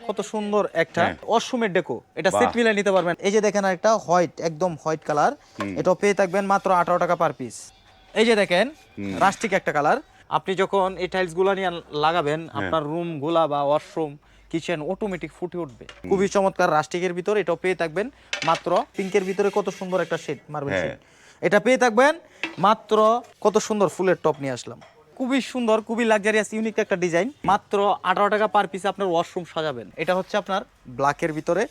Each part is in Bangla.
কত সুন্দর একটা অসমের ডেকো, এটা সেট মিলাই নিতে পারবেন। এই যে দেখেন একটা হোয়াইট, একদম হোয়াইট কালার, এটা পেয়ে থাকবেন মাত্র 18 টাকা পার পিস। এই যে দেখেন রাস্টিক একটা কালার, আপনি যখন এই টাইলস গুলা নিয়ে লাগাবেন আপনার রুম গুলা বা ওয়াশরুম কিচেন অটোমেটিক ফুটে উঠবে। খুবই চমৎকার রাস্টিকের ভিতর, এটাও পেয়ে থাকবেন মাত্র পিঙ্কের ভিতরে কত সুন্দর একটা শেড, মার্বেল শেড, এটা পেয়ে থাকবেন মাত্র কত সুন্দর ফুলের টপ নিয়ে আসলাম, খুবই সুন্দর, খুবই লাক্সারিয়াস ইউনিক একটা ডিজাইন। মাত্র 18 টাকা পার পিস আপনার ওয়াশরুম সাজাবেন। এটা হচ্ছে আপনার ব্ল্যাকের ভিতরে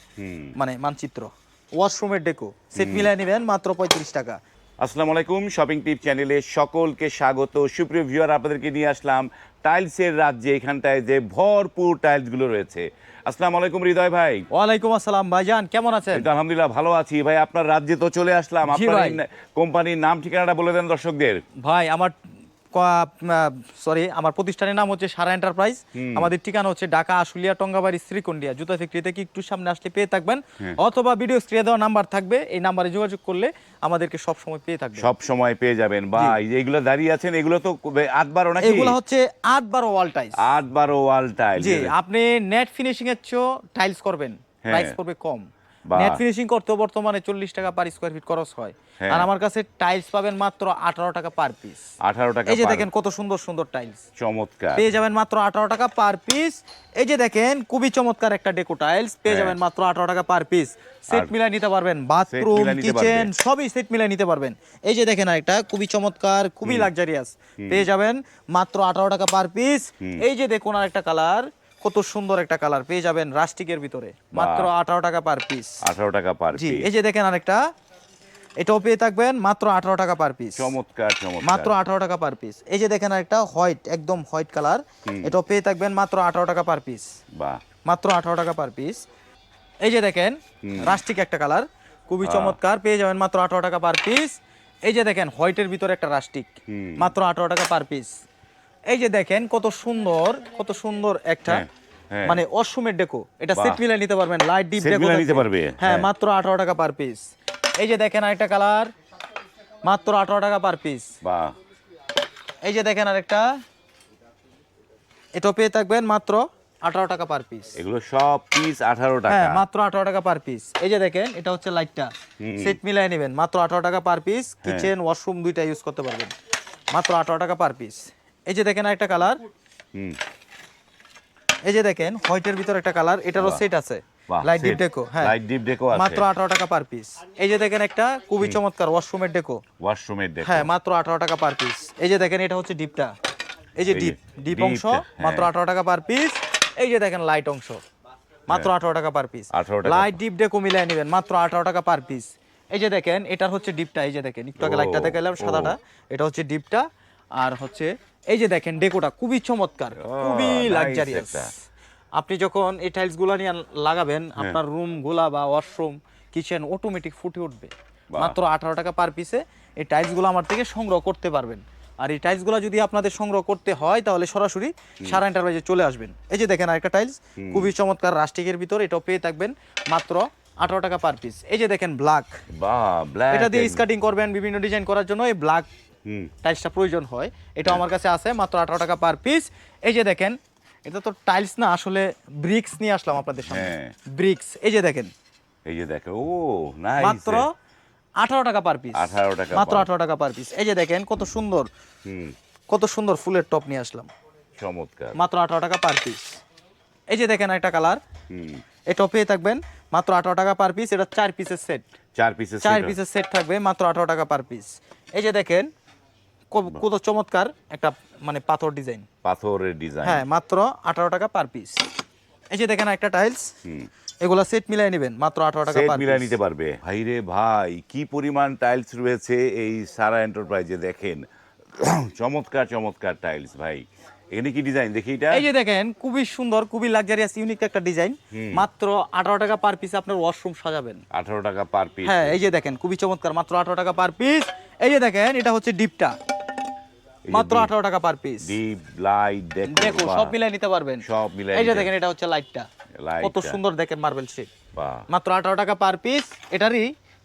মানে মানচিত্র, ওয়াশরুমের ডেকো সেট মিলাই নেবেন মাত্র 35 টাকা। আসসালামু আলাইকুম, শপিং টিপ চ্যানেলে সকলকে স্বাগত। সুপ্রিয় ভিউয়ার, আপনাদেরকে নিয়ে আসলাম টাইলসের রাজ্যে। এখানটায় যে ভরপুর টাইলসগুলো রয়েছে। আসসালামু আলাইকুম হৃদয় ভাই। ওয়ালাইকুম আসসালাম ভাইজান, কেমন আছেন? আলহামদুলিল্লাহ ভালো আছি ভাই। আপনার রাজ্যে তো চলে আসলাম, আপনার কোম্পানির নাম ঠিকানাটা বলে দেন দর্শকদের। ভাই আমার প্রতিষ্ঠানের নাম হচ্ছে সারা এন্টারপ্রাইজ। আমাদের ঠিকানা হচ্ছে ঢাকা আশুলিয়া টঙ্গাবাড়ি শ্রীকন্ডিয়া। জুতা ফ্যাক্টরি থেকে একটু সামনে আসলে পেয়ে থাকবেন, অথবা ভিডিও স্ক্রিনে দেওয়া নাম্বার থাকবে, এই নাম্বারে যোগাযোগ করলে আমাদেরকে সব সময় পেয়ে থাকবেন। সব সময় পেয়ে যাবেন। ভাই এইগুলো দাঁড়িয়ে আছেন, এগুলো তো 8-12 নাকি? এগুলো হচ্ছে 8-12 ওয়াল টাইলস। 8-12 wall tiles. জি, আপনি নেট ফিনিশিং এর চেয়ে টাইলস করবেন, প্রাইস পড়বে কম। নেট ফিনিশিং করতে বর্তমানে 40 টাকা পার স্কয়ার ফিট খরচ হয়, আর আমার কাছে টাইলস পাবেন মাত্র 18 টাকা পার পিস। 18 টাকা। এই যে দেখেন কত সুন্দর সুন্দর টাইলস, চমৎকার, পেয়ে যাবেন মাত্র 18 টাকা পার পিস। এই যে দেখেন খুবই চমৎকার একটা ডেকো টাইলস, পেয়ে যাবেন মাত্র 18 টাকা পার পিস। সেট মিলাই নিতে পারবেন, বাথরুম কিচেন সবই সেট মিলাই নিতে পারবেন। এই যে দেখেন একটা খুবই চমৎকার, খুবই লাক্সারিয়াস, পেয়ে যাবেন মাত্র 18 টাকা পার পিস। এই যে দেখুন আরেকটা কালার, কত সুন্দর একটা কালার, পেয়ে যাবেন রাস্টিকের ভিতরে মাত্র 18 টাকা পার পিস। 18 টাকা পার পিস। জি, এই যে দেখেন আরেকটা, এটাও পেয়ে থাকবেন মাত্র 18 টাকা পার পিস। চমৎকার চমৎকার, মাত্র 18 টাকা পার পিস। এই যে দেখেন আরেকটা হোয়াইট, একদম হোয়াইট কালার, এটাও পেয়ে থাকবেন মাত্র 18 টাকা পার পিস। বাহ, মাত্র 18 টাকা পার পিস। এই যে দেখেন রাস্টিক একটা কালার, খুবই চমৎকার, পেয়ে যাবেন মাত্র 18 টাকা পার পিস। এই যে দেখেন হোয়াইটের ভিতরে একটা রাস্টিক, মাত্র 18 টাকা পার পিস। এই যে দেখেন কত সুন্দর, কত সুন্দর একটা মানে অসমের ডেকো, এটা সেট মিলাই নিতে পারবেন, লাইট ডিপ ডেকো নিতে পারবে। হ্যাঁ, মাত্র 18 টাকা পার পিস। এই যে দেখেন আরেকটা কালার, মাত্র 18 টাকা পার পিস। বাহ, এই যে দেখেন আরেকটা, এটা পেয়ে থাকবেন মাত্র 18 টাকা পার পিস। এগুলো সব পিস 18 টাকা। হ্যাঁ, মাত্র 18 টাকা পার পিস। এই যে দেখেন এটা হচ্ছে লাইটটা, সেট মিলাই নেবেন মাত্র 18 টাকা পার পিস। কিচেন ওয়াশরুম দুইটা ইউজ করতে পারবেন, মাত্র 18 টাকা পার পিস। এই যে দেখেন আরেকটা কালার, এই যে দেখেন হোয়াইটের ভিতর একটা কালার, এটারও সেট আছে, লাইট ডিপ ডেকো। হ্যাঁ, লাইট ডিপ ডেকো আছে, মাত্র 18 টাকা পার পিস। এই যে দেখেন একটা খুবই চমৎকার ওয়াশরুমের ডেকো, ওয়াশরুমের ডেকো। হ্যাঁ, মাত্র 18 টাকা পার পিস। এই যে দেখেন এটা হচ্ছে ডিপটা, এই যে ডিপ অংশ, মাত্র 18 টাকা পার পিস। এই যে দেখেন লাইট অংশ, মাত্র 18 টাকা পার পিস। লাইট ডিপ ডেকো মিলাই নেবেন মাত্র 18 টাকা পার পিস। এই যে দেখেন এটার হচ্ছে ডিপটা, এই যে দেখেন একটু আগে লাইটটা দেখাইলাম সাদাটা, এটা হচ্ছে ডিপটা। আর হচ্ছে এই যে দেখেন ডেকোটা খুবই চমৎকার, খুবই লাক্সারিয়াস। আপনি যখন এই টাইলস গুলা নিয়ে লাগাবেন আপনার রুম গুলা বা ওয়াশরুম কিচেন অটোমেটিক ফুটে উঠবে। মাত্র 18 টাকা পার পিসে এই টাইলস গুলো আমার থেকে সংগ্রহ করতে পারবেন। আর এই টাইলস গুলো যদি আপনাদের সংগ্রহ করতে হয় তাহলে সরাসরি সারা এন্টারপ্রাইজে চলে আসবেন। এই যে দেখেন আরেকটা টাইলস, খুবই চমৎকার রাস্টিকের ভিতর, এটাও পেয়ে থাকবেন মাত্র 18 টাকা পার পিস। এই যে দেখেন ব্ল্যাক, এটা দিয়ে স্কার্টিং করবেন, বিভিন্ন ডিজাইন করার জন্য এই ব্ল্যাক টাইলসটা প্রয়োজন হয়, এটা আমার কাছে আছে মাত্র 18 টাকা পার পিস। এই যে দেখেন এটা তো টাইলস না, আসলে ব্রিক্স নিয়ে আসলাম আপনাদের সামনে, ব্রিক্স। এই যে দেখেন, এই যে দেখো, ও নাইস, মাত্র 18 টাকা পার পিস। 18 টাকা, মাত্র 18 টাকা পার পিস। এই যে দেখেন কত সুন্দর, কত সুন্দর ফুলের টপ নিয়ে আসলাম, চমৎকার, মাত্র 18 টাকা পার পিস। এই যে দেখেন একটা কালার, এটাও পেয়ে থাকবেন মাত্র 18 টাকা পার পিস। এটা 4 পিসের সেট, 4 পিসের সেট থাকবে মাত্র 18 টাকা পার পিস। এই যে দেখেন কত চমৎকার একটা মানে পাথর ডিজাইন, পাথরের ডিজাইন, হ্যাঁ, মাত্র 18 টাকা পার পিস। এই যে দেখেন একটা টাইলস, এগুলা সেট মিলাই নেবেন মাত্র 18 টাকা পার পিস। সেট মিলাই নিতে পারবে। ভাই রে ভাই, কি পরিমাণ টাইলস রয়েছে এই সারা এন্টারপ্রাইজে, দেখেন চমৎকার চমৎকার টাইলস। ভাই এখানে কি ডিজাইন দেখি, এটা এই যে দেখেন খুবই সুন্দর, খুবই লাক্সারিয়াস ইউনিক একটা ডিজাইন, মাত্র 18 টাকা পার পিস আপনার ওয়াশরুম সাজাবেন। 18 টাকা পার পিস। হ্যাঁ, এই যে দেখেন খুবই চমৎকার, মাত্র 18 টাকা পার পিস। এই যে দেখেন এটা হচ্ছে ডিপটা, মাত্র 18 টাকা পার পিস। ডিপ লাইট দেখো সব মিলাই নিতে পারবেন, সব মিলাই। এই যে দেখেন এটা হচ্ছে লাইটটা, কত সুন্দর দেখেন মার্বেল শেড, মাত্র 18 টাকা পার পিস। এটারই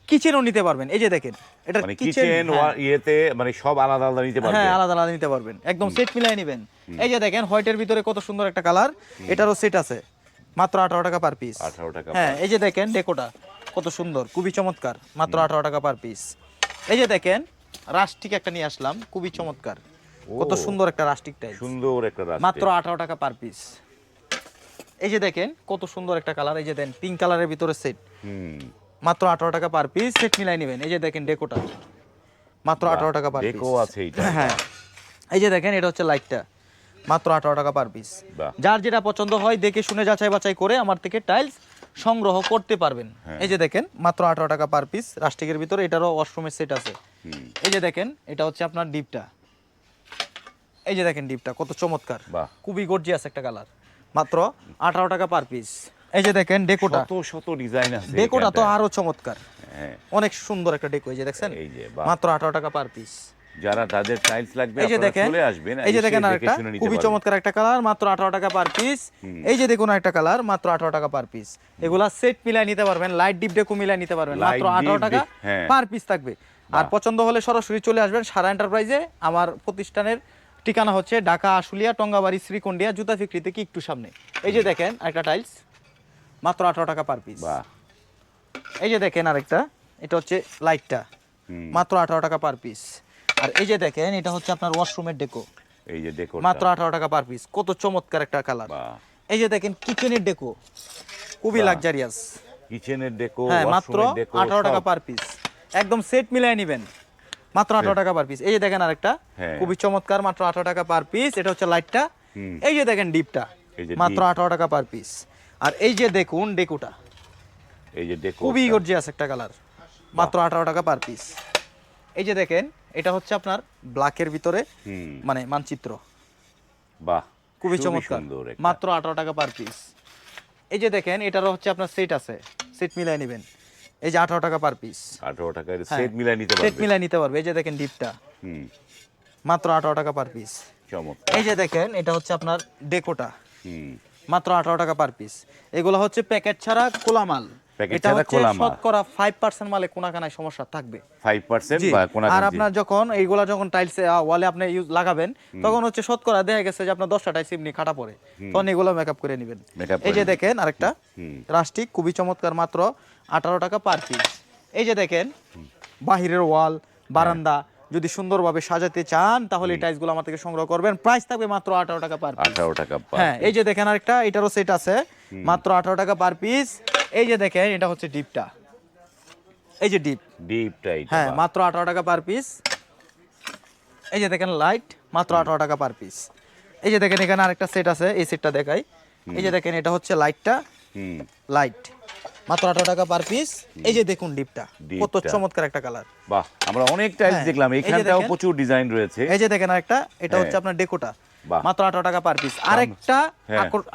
কিচেনও নিতে পারবেন। এই যে দেখেন এটা কিচেন ইয়েতে মানে সব আলাদা আলাদা নিতে পারবেন, হ্যাঁ, আলাদা আলাদা নিতে পারবেন, একদম সেট মিলাই নেবেন। এই যে দেখেন হোয়াইটের ভিতরে কত সুন্দর একটা কালার, এটারও সেট আছে, মাত্র 18 টাকা পার পিস। 18 টাকা। হ্যাঁ, এই যে দেখেন ডেকোটা কত সুন্দর, খুবই চমৎকার, মাত্র 18 টাকা পার পিস। এই যে দেখেন রাস্টিক একটা নিয়ে আসলাম, খুবই চমৎকার, কত সুন্দর একটা রাস্টিক টাইলস, সুন্দর একটা রাস্টিক, মাত্র 18 টাকা পার পিস। এই যে দেখেন কত সুন্দর একটা কালার, এই যে দেন পিঙ্ক কালারের ভিতরে সেট, মাত্র 18 টাকা পার পিস, সেট মিলাই নেবেন। এই যে দেখেন ডেকোটা মাত্র 18 টাকা পার পিস। ডেকো আছে এইটা। হ্যাঁ, এই যে দেখেন এটা হচ্ছে লাইটটা, মাত্র 18 টাকা পার পিস। যার যেটা পছন্দ হয় দেখে শুনে যাচাই বাছাই করে আমার থেকে টাইলস সংগ্রহ করতে পারবেন। এই যে দেখেন মাত্র 18 টাকা পার পিস, রাস্টিকের ভিতরে, এটারও ওয়াশরুমের সেট আছে। এই যে দেখেন এটা হচ্ছে আপনার ডিপটা, এই যে দেখেন ডিপটা কত চমৎকার, খুবই গর্জিয়াস একটা কালার, মাত্র 18 টাকা পার পিস। এই যে দেখেন ডেকোটা, শত শত ডিজাইন আছে, ডেকোটা তো আরো চমৎকার, হ্যাঁ অনেক সুন্দর একটা ডেকো। এই যে দেখছেন মাত্র 18 টাকা পার পিস। যারা তাদের টাইলস লাগবে এই যে দেখেন, চলে আসবেন। এই যে দেখেন আরেকটা খুবই চমৎকার একটা কালার, মাত্র 18 টাকা পার পিস। এই যে দেখুন একটা কালার, মাত্র 18 টাকা পার পিস। এগুলা সেট মিলাই নিতে পারবেন, লাইট ডিপ ডেকো মিলাই নিতে পারবেন, মাত্র 18 টাকা পার পিস থাকবে। আর পছন্দ হলে সরাসরি চলে আসবেন সারা এন্টারপ্রাইজে। আমার প্রতিষ্ঠানের ঠিকানা হচ্ছে ঢাকা আশুলিয়া টঙ্গাবাড়ি শ্রীকন্ডিয়া জুতা ফ্যাক্টরি থেকে একটু সামনে। এই যে দেখেন একটা টাইলস, মাত্র 18 টাকা পার পিস। এই যে দেখেন আরেকটা, এটা হচ্ছে লাইটটা, মাত্র 18 টাকা পার পিস। আর এই যে দেখেন এটা হচ্ছে আপনার ওয়াশরুমের ডেকো, এই যে ডেকো মাত্র 18 টাকা পার পিস, কত চমৎকার একটা কালার। এই যে দেখেন কিচেনের ডেকো, খুবই লাক্সারিয়াস কিচেনের ডেকো, হ্যাঁ, মাত্র 18 টাকা পার পিস, একদম সেট মিলাই নেবেন, মাত্র 18 টাকা পার পিস। এই যে দেখেন আরেকটা খুবই চমৎকার, মাত্র 18 টাকা পার পিস, এটা হচ্ছে লাইটটা। এই যে দেখেন ডিপটা, মাত্র 18 টাকা পার পিস। আর এই যে দেখুন ডেকোটা, এই যে ডেকো খুবই গর্জিয়াস একটা কালার, মাত্র 18 টাকা পার পিস। এই যে দেখেন এটা হচ্ছে আপনার ব্ল্যাকের ভিতরে মানে মানচিত্র, বাহ, খুবই চমৎকার, মাত্র 18 টাকা পার পিস। এই যে দেখেন এটারও হচ্ছে আপনার সেট আছে, সেট মিলাই নেবেন। এই যে 18 টাকা পার পিস, 18 টাকার সেট মিলাই নিতে পারবে, সেট মিলাই নিতে পারবে। এই যে দেখেন ডিপটা, মাত্র 18 টাকা পার পিস। চমৎকার। এই যে দেখেন এটা হচ্ছে আপনার ডেকোটা, মাত্র 18 টাকা পার পিস। এগুলো হচ্ছে প্যাকেট ছাড়া খোলা মাল, এটা হচ্ছে শতকরা 5% মালে কোনাকানায় সমস্যা থাকবে, 5% বা কোনাকানা। আর আপনার যখন এইগুলা যখন টাইলস ওয়ালে আপনি ইউজ লাগাবেন তখন হচ্ছে শতকরা দেখা গেছে যে আপনার 10টা টাইলস এমনি কাটা পড়ে, তখন এগুলো মেকআপ করে নেবেন। এই যে দেখেন আরেকটা রাস্টিক, খুবই চমৎকার, মাত্র 18 টাকা পার পিস। এই যে দেখেন বাহিরের ওয়াল বারান্দা যদি সুন্দরভাবে সাজাতে চান তাহলে এই টাইলসগুলো আমার থেকে সংগ্রহ করবেন, প্রাইস থাকবে মাত্র 18 টাকা পার পিস। 18 টাকা পার। হ্যাঁ, এই যে দেখেন আরেকটা, এটারও সেট আছে, মাত্র 18 টাকা পার পিস। এই যে দেখেন এটা হচ্ছে ডিপটা, এই যে ডিপটা, হ্যাঁ, মাত্র 18 টাকা পার পিস। এই যে দেখেন লাইট, মাত্র 18 টাকা পার পিস। এই যে দেখেন এখানে আরেকটা সেট আছে, এই সেটটা দেখাই। এই যে দেখেন এটা হচ্ছে লাইটটা, লাইট, মাত্র 18 টাকা পার পিস। এই যে দেখুন ডিপটা, কত চমৎকার একটা কালার। বাহ, আমরা অনেক টাইলস দেখলাম, এখানটাও প্রচুর ডিজাইন রয়েছে। এই যে দেখেন আরেকটা, এটা হচ্ছে আপনার ডেকোটা, মাত্র 18 টাকা পার পিস।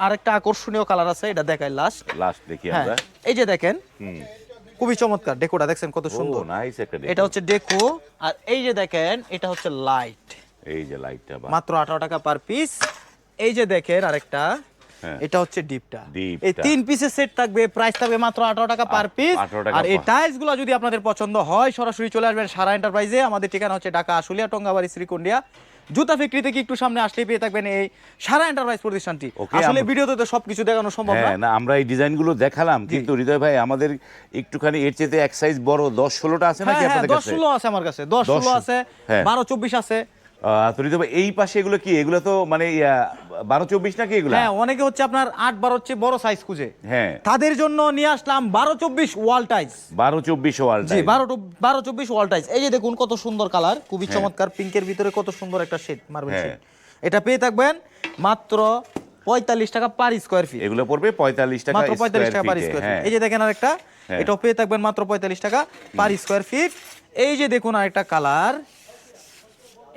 আরেকটা আকর্ষণীয় কালার আছে, এটা দেখাই লাস্ট দেখি আমরা। এই যে দেখেন খুবই চমৎকার ডেকোটা, দেখছেন কত সুন্দর, এটা হচ্ছে ডেকো। আর এই যে দেখেন এটা হচ্ছে লাইট, এই যে লাইটটা, মাত্র 18 টাকা পার পিস। এই যে দেখেন আরেকটা, এটা হচ্ছে ডিপটা। এই 3 পিসের সেট থাকবে, প্রাইস থাকবে মাত্র 18 টাকা পার পিস। আর এই টাইলসগুলো যদি আপনাদের পছন্দ হয় সরাসরি চলে আসবেন সারা এন্টারপ্রাইজে। আমাদের ঠিকানা হচ্ছে ঢাকা আশুলিয়া টঙ্গাবাড়ি শ্রীকন্ডিয়া জুতা ফ্যাক্টরি থেকে একটু সামনে আসলেই পেয়ে থাকবেন এই সারা এন্টারপ্রাইজ প্রতিষ্ঠানটি। আসলে ভিডিওতে তো সবকিছু দেখানো সম্ভব না, আমরা এই ডিজাইনগুলো দেখালাম, কিন্তু হৃদয় ভাই আমাদের একটুখানি এর চেয়ে এক সাইজ বড় 10-16টা আছে নাকি আপনাদের কাছে? 10-16 আছে আমার কাছে, 10-16 আছে, 12-24 আছে। তো হৃদয় ভাই এই পাশে এগুলো কি, এগুলো তো মানে 12-24 নাকি এগুলো? হ্যাঁ, অনেকে হচ্ছে আপনার 8-12 হচ্ছে বড় সাইজ খুঁজে, হ্যাঁ, তাদের জন্য নিয়ে আসলাম 12-24 ওয়াল টাইলস। 12-24 ওয়াল টাইলস, জি 12-24 ওয়াল টাইলস। এই যে দেখুন কত সুন্দর কালার, খুবই চমৎকার, পিঙ্কের ভিতরে কত সুন্দর একটা শেড, মার্বেল শেড। এটা পেয়ে থাকবেন মাত্র 45 টাকা পার স্কয়ার ফিট। এগুলো পড়বে 45 টাকা, মাত্র 45 টাকা পার স্কয়ার ফিট। এই যে দেখেন আরেকটা, এটাও পেয়ে থাকবেন মাত্র 45 টাকা পার স্কয়ার ফিট। এই যে দেখুন আরেকটা কালার,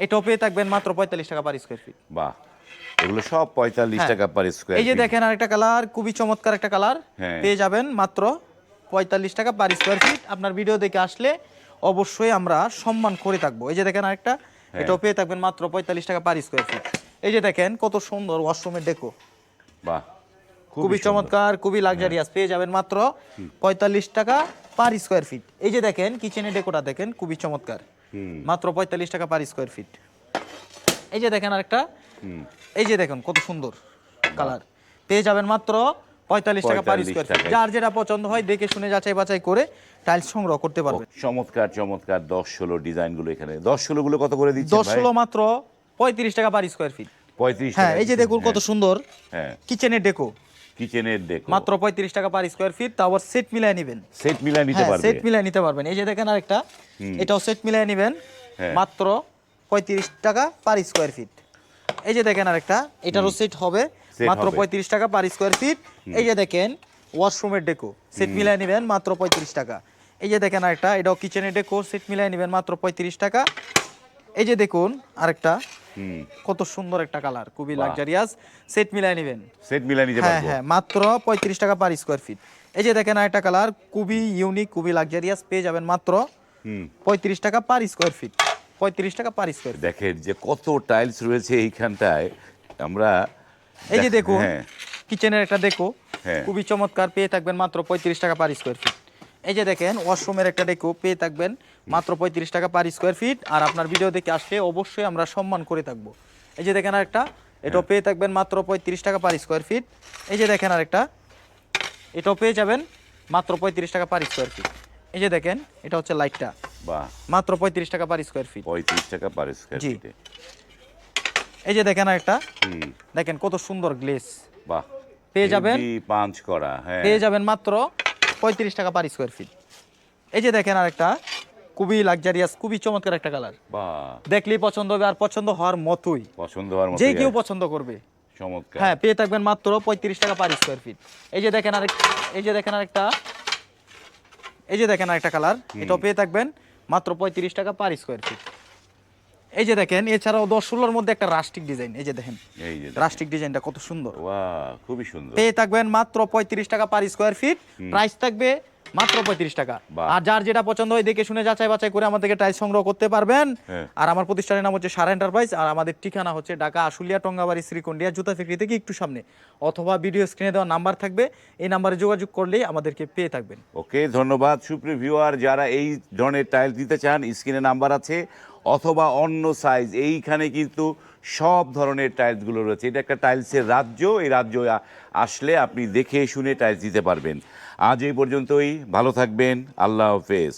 এটাও পেয়ে থাকবেন মাত্র 45 টাকা পার স্কয়ার ফিট। বাহ, এগুলো সব 45 টাকা পার স্কয়ার ফিট। এই যে দেখেন আরেকটা কালার, খুবই চমৎকার একটা কালার, পেয়ে যাবেন মাত্র 45 টাকা পার স্কয়ার ফিট। আপনার ভিডিও দেখে আসলে অবশ্যই আমরা সম্মান করে থাকবো। এই যে দেখেন আরেকটা, এটাও পেয়ে থাকবেন মাত্র 45 টাকা পার স্কয়ার ফিট। এই যে দেখেন কত সুন্দর ওয়াশরুমের ডেকো, বাহ, খুবই চমৎকার, খুবই লাক্সারিয়াস, পেয়ে যাবেন মাত্র 45 টাকা পার স্কয়ার ফিট। এই যে দেখেন কিচেনের ডেকোটা দেখেন, খুবই চমৎকার, মাত্র 45 টাকা পার স্কয়ার ফিট। এই যে দেখেন আরেকটা, এই যে দেখুন কত সুন্দর কালার, পেয়ে যাবেন মাত্র 45 টাকা পার স্কয়ার ফিট। টাকায়। যার যেটা পছন্দ হয় দেখে শুনে যাচাই বাছাই করে টাইলস সংগ্রহ করতে পারবেন। চমৎকার চমৎকার 10-16 ডিজাইনগুলো এখানে 10-16 গুলো কত করে দিচ্ছেন ভাই? 10-16 মাত্র 35 টাকা পার স্কয়ার ফিট। 35 হ্যাঁ, টাকা এই যে দেখুন কত সুন্দর হ্যাঁ কিচেনের ডেকো, কিচেনের ডেকো মাত্র 35 টাকা পার স্কয়ার ফিট। তারপর সেট মিলায় নেবেন, সেট মিলাই নিতে হ্যাঁ পারবে। সেট মিলায় নিতে পারবেন। এই যে দেখেন আরেকটা, এটাও সেট মিলায় নেবেন হ্যাঁ। মাত্র 35 টাকা পার স্কয়ার ফিট। এই যে দেখেন আরেকটা, এটারও সেট হবে সেট মাত্র হবে। 35 টাকা পার স্কয়ার ফিট। এই যে দেখেন ওয়াশরুমের ডেকো, সেট মিলায় নেবেন মাত্র 35 টাকা। এই যে দেখেন আরেকটা, এটাও কিচেনের ডেকো, সেট মিলায় নেবেন মাত্র 35 টাকা। এই যে দেখুন আরেকটা, কত সুন্দর একটা কালার, খুবই বাহ। লাক্সারিয়াস, সেট মিলায় নেবেন। সেট মিলাই নিতে হ্যাঁ পারবো। হ্যাঁ, মাত্র 35 টাকা পার স্কয়ার ফিট। এই যে দেখেন আরেকটা কালার, খুবই ইউনিক, খুবই লাক্সারিয়াস, পেয়ে যাবেন মাত্র 35 টাকা পার স্কয়ার ফিট। 35 টাকা পার স্কয়ার ফিট। দেখেন যে কত টাইলস রয়েছে এইখানটায় আমরা। এই যে দেখুন হ্যাঁ কিচেনের একটা ডেকো, হ্যাঁ। খুবই চমৎকার, পেয়ে থাকবেন মাত্র 35 টাকা পার স্কয়ার ফিট। এই যে দেখেন ওয়াশরুমের একটা ডেকো, পেয়ে থাকবেন মাত্র 35 টাকা পার স্কয়ার ফিট। আর আপনার ভিডিও দেখে আসলে অবশ্যই আমরা সম্মান করে থাকবো। এই যে দেখেন আরেকটা, এটাও পেয়ে থাকবেন মাত্র 35 টাকা পার স্কয়ার ফিট। এই যে দেখেন আরেকটা, এটাও পেয়ে যাবেন মাত্র 35 টাকা পার স্কয়ার ফিট। এই যে দেখেন এটা হচ্ছে লাইটটা, বাহ, মাত্র 35 টাকা পার স্কয়ার ফিট। 35 টাকা পার স্কয়ার জি। ফিটে। এই যে দেখেন আরেকটা, দেখেন কত সুন্দর গ্লেস, বাহ, পেয়ে যাবেন, পাঁচ করা। হ্যাঁ পেয়ে যাবেন মাত্র 35 টাকা পার স্কয়ার ফিট। এই যে দেখেন আরেকটা, খুবই লাক্সারিয়াস, খুবই চমৎকার একটা কালার, বাহ, দেখলেই পছন্দ হবে আর পছন্দ হওয়ার মতোই, পছন্দ হওয়ার মতো যে কেউ পছন্দ করবে। চমৎকার। হ্যাঁ, পেয়ে থাকবেন মাত্র 35 টাকা পার স্কয়ার ফিট। এই যে দেখেন আরেক, এই যে দেখেন আরেকটা, এই যে দেখেন আরেকটা কালার, এটাও পেয়ে থাকবেন মাত্র 35 টাকা পার স্কয়ার ফিট। এই যে দেখেন এছাড়াও 10-16-র মধ্যে একটা রাস্টিক ডিজাইন, এই যে দেখেন এই যে রাস্টিক ডিজাইনটা কত সুন্দর, বাহ, খুবই সুন্দর। পেয়ে থাকবেন মাত্র 35 টাকা পার স্কয়ার ফিট। প্রাইস থাকবে মাত্র 35 টাকা। বাহ। আর যার যেটা পছন্দ হয় দেখে শুনে যাচাই বাছাই করে আমাদেরকে টাইলস সংগ্রহ করতে পারবেন। হ্যাঁ। আর আমার প্রতিষ্ঠানের নাম হচ্ছে সারা এন্টারপ্রাইজ, আর আমাদের ঠিকানা হচ্ছে ঢাকা আশুলিয়া টঙ্গাবাড়ি শ্রীকন্ডিয়া জুতা ফ্যাক্টরি থেকে একটু সামনে, অথবা ভিডিও স্ক্রিনে দেওয়া নাম্বার থাকবে, এই নাম্বারে যোগাযোগ করলেই আমাদেরকে পেয়ে থাকবেন। ওকে, ধন্যবাদ সুপ্রিয় ভিউয়ার। যারা এই ধরনের টাইলস দিতে চান, স্ক্রিনে নাম্বার আছে, অথবা অন্য সাইজ, এইখানে কিন্তু সব ধরনের টাইলসগুলো রয়েছে। এটা একটা টাইলসের রাজ্য, এই রাজ্য আসলে আপনি দেখে শুনে টাইলস দিতে পারবেন। আজ এই পর্যন্তই, ভালো থাকবেন, আল্লাহ হাফেজ।